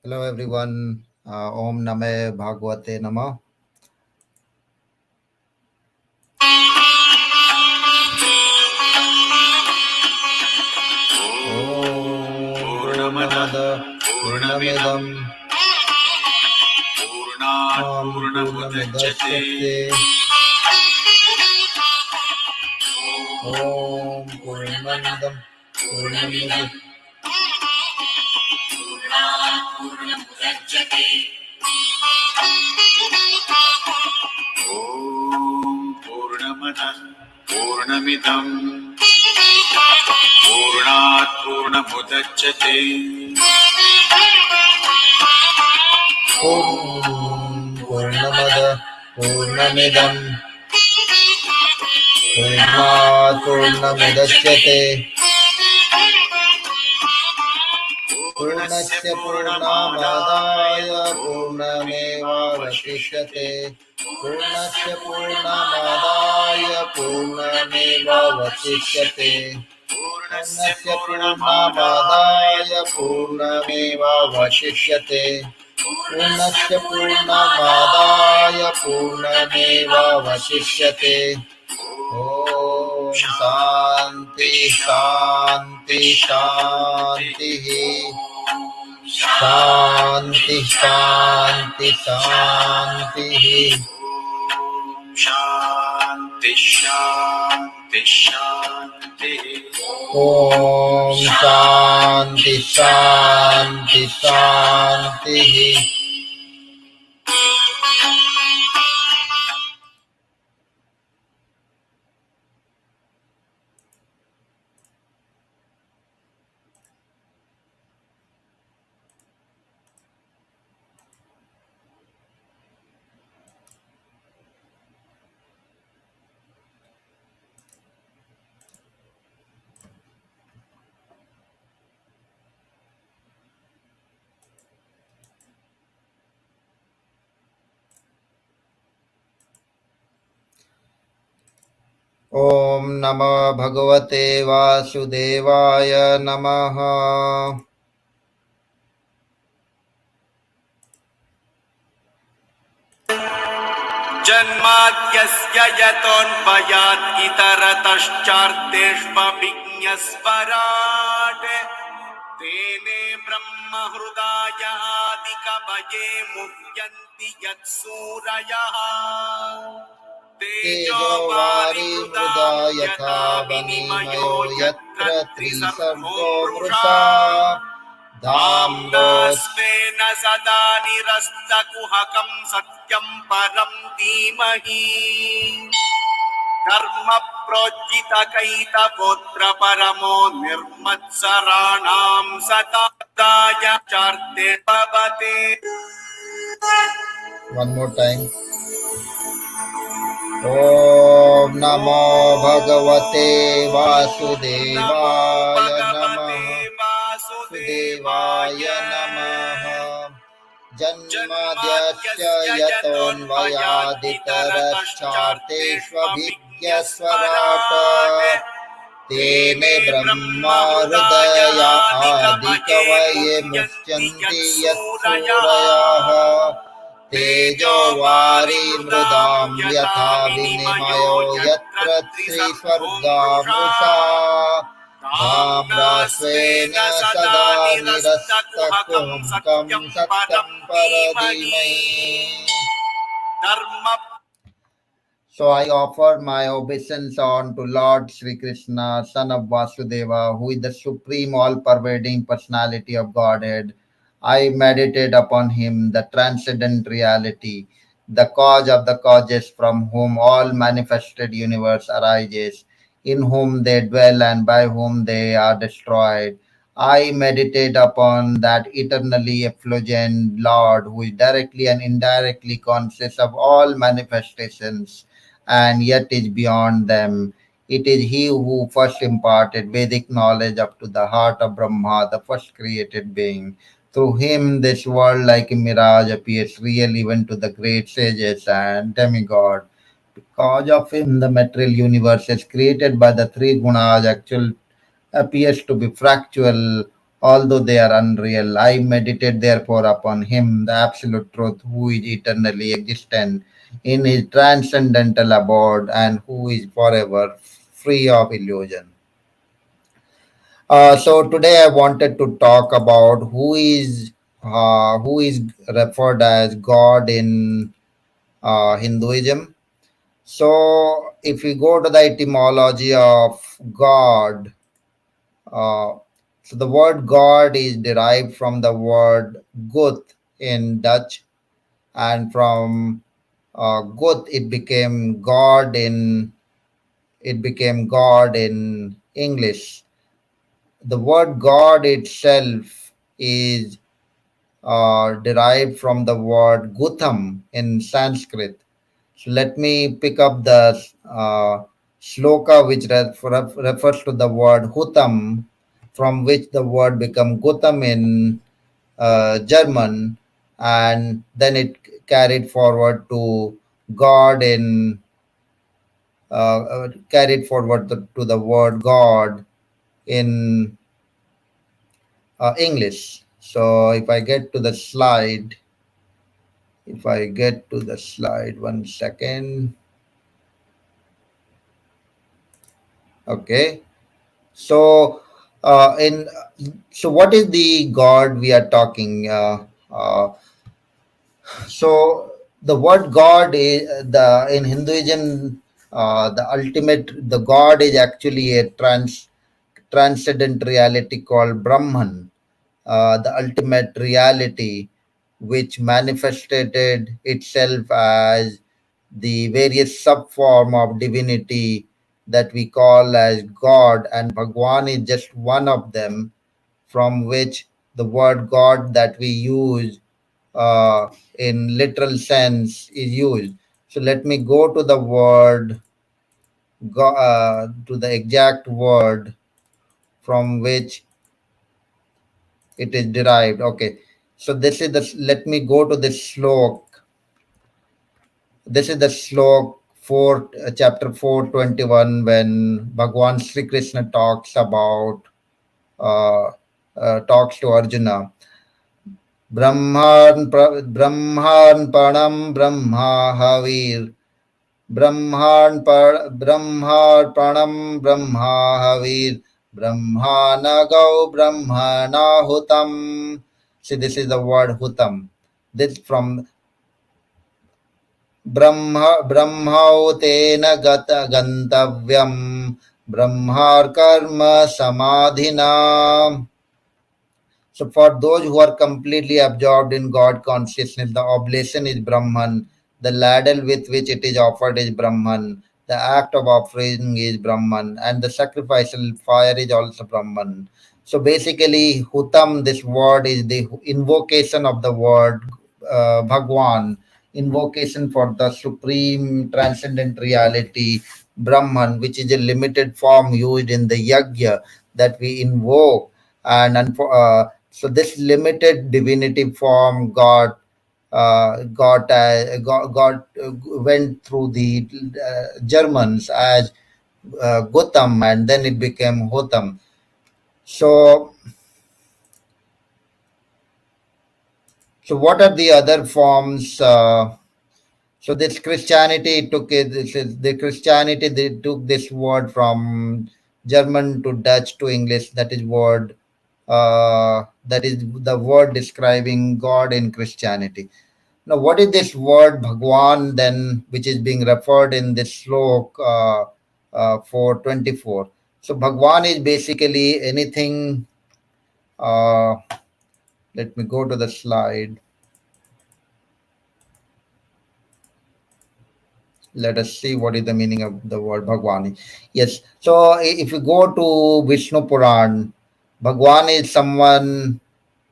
Hello everyone. Om Name Bhagavate Nama. Om Purnamada Purnamidam Purnamudachyate Om Purnamidam Purnamidam Purnamada Purnamidam Purnat Purnamudachyate Om Purnamada Purnamidam Purnamudachyate Purnasya Purnamadaya Purnamevavasishyate Purnasya Purnamadaya Purnamevavasishyate Purnasya Purnamadaya Purnamevavasishyate Purnasya Purnamadaya Purnamevavasishyate Om Shanti Shanti Shanti Shanti Shanti Shanti Shanti Shanti Shanti Om Shanti Shanti Shanti Om Namah Bhagavate Vasudevaya Namaha. Janmadyasya yatonvayat itarataschaर्थेष्वभिज्ञस्वराट् तेने ब्रह्म हृदाय आदिकवये मुह्यन्ति यत्सूरयः तेजो वारिमृदा यथा विनिमयो यत्र त्रिसर्गो मृषा धाम्नास्तेन सदा निरस्तकुहकं सत्यं परं धीमहि कर्म प्रोज्झितकैतवोऽत्र परमो निर्मत्सराणां सताय चार्ते भवते. One more time. Om Namo Bhagavate Vasudevaya Namaha. Vasudevaya Namaha. Janmadyasya yatonvayaditarashcharteshvabhigyasvarata Tene Brahma Hridaya Adikavaye Muhyanti Yatsurayaha Tejo Vari Mrudam Yatha Vinimayo Yatra Trisvarga Mrusha Dhamrasvena Sada Nirastakum Satyam Paradimai. So I offer my obeisance on to Lord Sri Krishna, son of Vasudeva, who is the supreme all-pervading personality of Godhead. I meditate upon him, the transcendent reality, the cause of the causes from whom all manifested universe arises, in whom they dwell and by whom they are destroyed. I meditate upon that eternally effulgent Lord who is directly and indirectly conscious of all manifestations and yet is beyond them. It is he who first imparted Vedic knowledge up to the heart of Brahma, the first created being. Through him, this world, like a mirage, appears real even to the great sages and demigod. Because of him, the material universe is created by the three gunas actual appears to be fractal although they are unreal. I meditate therefore upon him, the absolute truth, who is eternally existent in his transcendental abode and who is forever free of illusion. So today I wanted to talk about who is referred as God in Hinduism. So if we go to the etymology of God, uh, so the word God is derived from the word Gut in Dutch, and from Gut it became God in English. The word God itself is derived from the word Gutam in Sanskrit. So let me pick up the shloka which refers to the word Hutam, from which the word become Gutam in German, and then it carried forward to God in carried forward to the word God in English. So if I get to the slide, one second. Okay. So, in so what is the God we are talking? So the word God is the in Hinduism, the God is actually a transcendent reality called Brahman, the ultimate reality, which manifested itself as the various subform of divinity that we call as God, and Bhagwan is just one of them, from which the word God that we use in literal sense is used. So let me go to the word, to the exact word from which it is derived. Okay. So let me go to this slok. This is the slok 4, chapter 421, when Bhagwan Sri Krishna uh, talks to Arjuna. Brahman Pranam Brahma Havir. Brahma Pranam Brahma Havir. Brahmana Gau Brahmana Hutam. See, this is the word Hutam. This from ब्रह्मौतेन गन्तव्यं ब्रह्मार्कर्म समाधिना. So for those who are completely absorbed in God consciousness, the oblation is Brahman, the ladle with which it is offered is Brahman, the act of offering is Brahman, and the sacrificial fire is also Brahman. So basically, Hutam, this word is the invocation of the word Bhagwan, invocation for the supreme transcendent reality, Brahman, which is a limited form used in the yajna that we invoke. So this limited divinity form went through the Germans as Gotham, and then it became Hotham. So, so what are the other forms? So this Christianity took it. The Christianity they took this word from German to Dutch to English. That is the word describing God in Christianity. Now, what is this word Bhagwan then, which is being referred in this slok 424? So Bhagwan is basically anything. Uh, Let me go to the slide. Let us see what is the meaning of the word Bhagwan. Yes. So if you go to Vishnu Puran, Bhagwan is someone,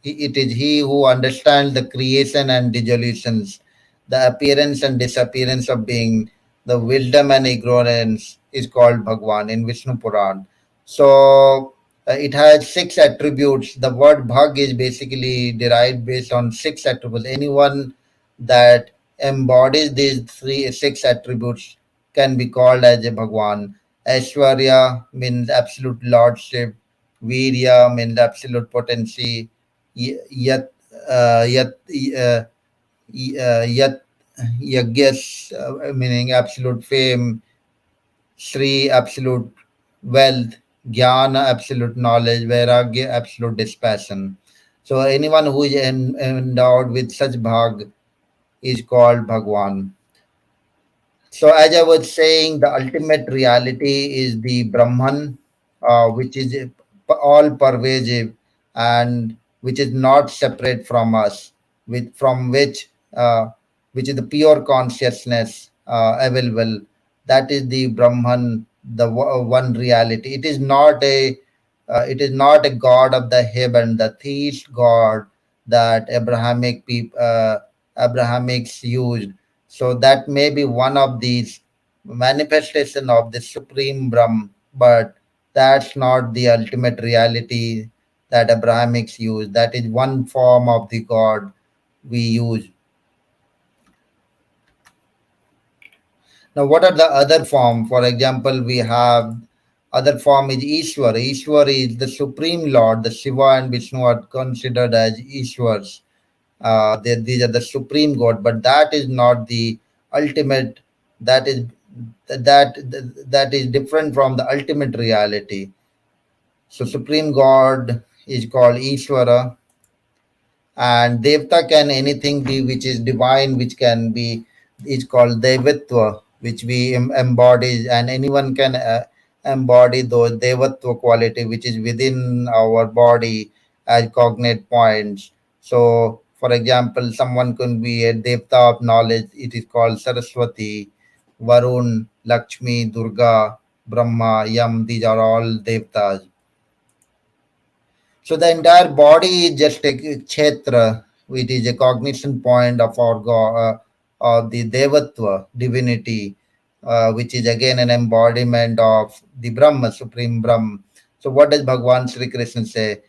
it is he who understands the creation and dissolutions, the appearance and disappearance of being, the wisdom and ignorance is called Bhagwan in Vishnu Puran. So it has six attributes. The word Bhag is basically derived based on six attributes. Anyone that embodies these six attributes can be called as a Bhagwan. Aishwarya means absolute lordship. Virya means absolute potency. Yat, yat, yat, yagyas, meaning absolute fame. Shri, absolute wealth. Jnana, absolute knowledge. Vairagya, absolute dispassion. So anyone who is endowed with such bhag is called Bhagwan. So, as I was saying, the ultimate reality is the Brahman, which is all pervasive and which is not separate from us, from which is the pure consciousness available. That is the Brahman, the one reality. It is not a god of the heaven, the theist god that Abrahamics used. So that may be one of these manifestation of the supreme Brahm, but that's not the ultimate reality that Abrahamics use. That is one form of the God we use. Now, what are the other form? For example, we have other form is Ishwar. Ishwar is the supreme Lord. The Shiva and Vishnu are considered as Ishwars. These are the supreme God, but that is not the ultimate. That is that that is different from the ultimate reality. So supreme God is called Ishvara, and devta can anything be which is divine, which can be is called devatva, which we embody, and anyone can embody those devatva quality which is within our body as cognate points. So for example, someone can be a devta of knowledge, it is called Saraswati. Varun, Lakshmi, Durga, Brahma, Yam, these are all devtas. So the entire body is just a kshetra, which is a cognition point of our God, of the Devatva, divinity, which is again an embodiment of the Brahma, Supreme Brahma. So what does Bhagavan Sri Krishna say?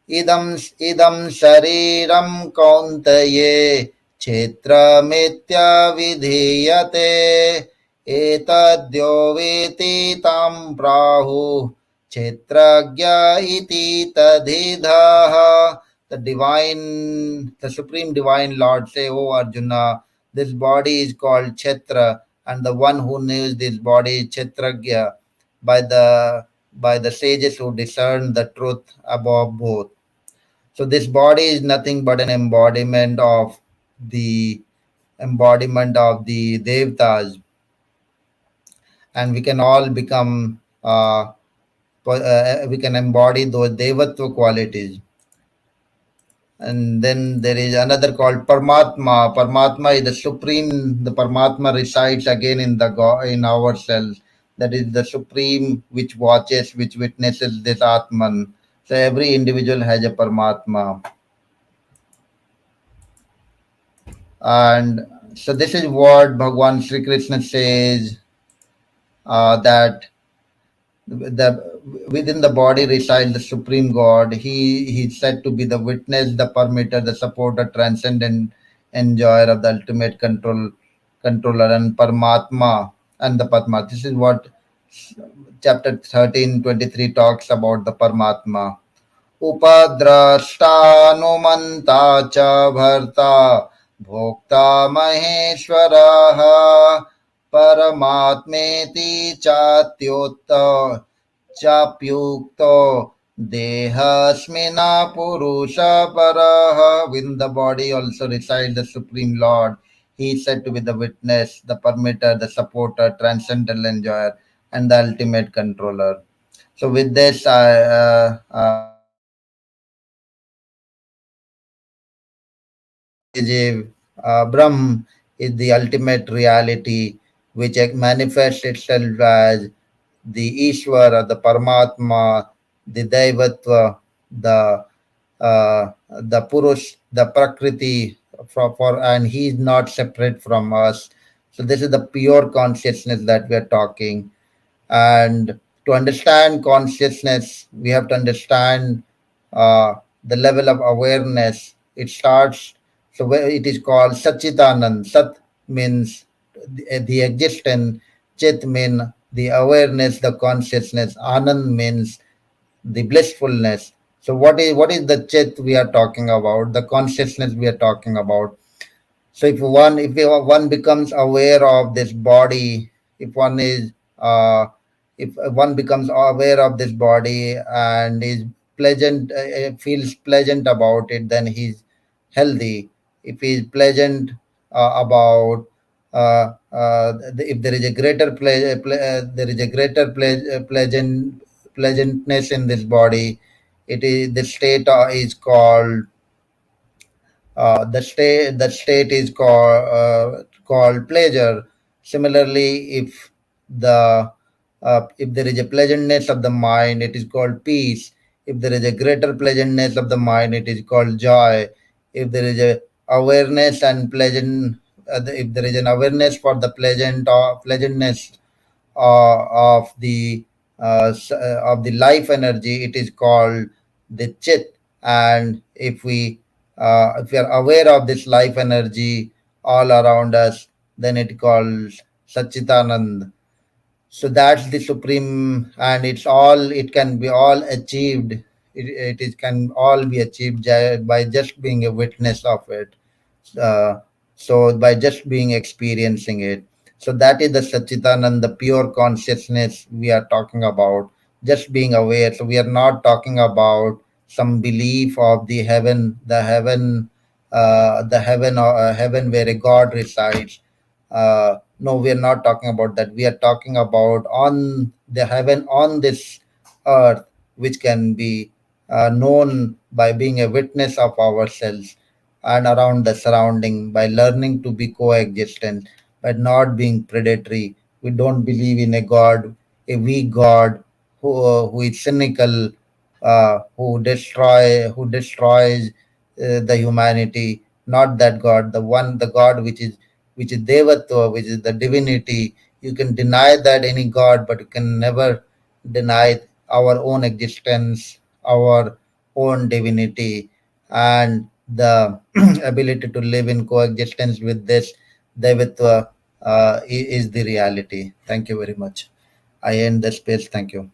Idam shariram kauntaye kshetra vidhiyate etadyo veti tam prahu Kshetragya iti tadhidaha. The supreme divine Lord say, "O Arjuna, this body is called Kshetra, and the one who knows this body is Kshetragya by the sages who discern the truth above both." So this body is nothing but an the embodiment of the Devtas, and we can all become we can embody those devatva qualities. And then there is another called Paramatma. Paramatma is the supreme. The Paramatma resides again in in ourselves. That is the supreme which watches, which witnesses this Atman. So every individual has a Paramatma. And so this is what Bhagwan Sri Krishna says, that the within the body resides the supreme God. He's said to be the witness, the permitter, the supporter, transcendent enjoyer of the ultimate controller, and Paramatma and the Padma. This is what chapter 13:23 talks about the Paramatma. उपद्रष्टानुमन्ता च भर्ता भोक्ता महेश्वरः परमात्मेति चाप्युक्तो देहस्मिन् पुरुष परः. Within the body also resides the Supreme Lord. He is said to be the witness, the permitter, the supporter, transcendental enjoyer, and the ultimate controller. So with this, Brahm is the ultimate reality which manifests itself as the Ishvara, the Paramatma, the Daivatva, the Purush, the Prakriti, and he is not separate from us. So this is the pure consciousness that we are talking. And to understand consciousness, we have to understand the level of awareness. It starts, so where it is called Satchitanand. Sat means the existence, Chit means the awareness, the consciousness, Anand means the blissfulness. So what is the chit we are talking about, the consciousness we are talking about? So if one becomes aware of this body, if one is if one becomes aware of this body and is pleasant, feels pleasant about it, then he's healthy. If he's pleasant about if there is a greater there is a greater pleasantness in this body, it is the state is called the state is called pleasure. Similarly, if there is a pleasantness of the mind, it is called peace. If there is a greater pleasantness of the mind, it is called joy. If there is a awareness and pleasant, if there is an awareness for the pleasantness of the life energy, it is called the chit. And if we are aware of this life energy all around us, then it calls Sachitanand. So that's the supreme, and it can be all achieved. It can all be achieved by just being a witness of it. Uh, so by just being experiencing it. So that is the Sachitanand, the pure consciousness we are talking about, just being aware. So we are not talking about some belief of the heaven where a god resides. No, we are not talking about that. We are talking about on the heaven on this earth, which can be known by being a witness of ourselves and around the surrounding, by learning to be coexistent, by not being predatory. We don't believe in a God, a weak God who is cynical, who destroys the humanity. Not that God, the God which is Devatva, which is the divinity. You can deny that any God, but you can never deny our own existence, our own divinity, and the ability to live in coexistence with this Devatva is the reality. Thank you very much. I end the space. Thank you.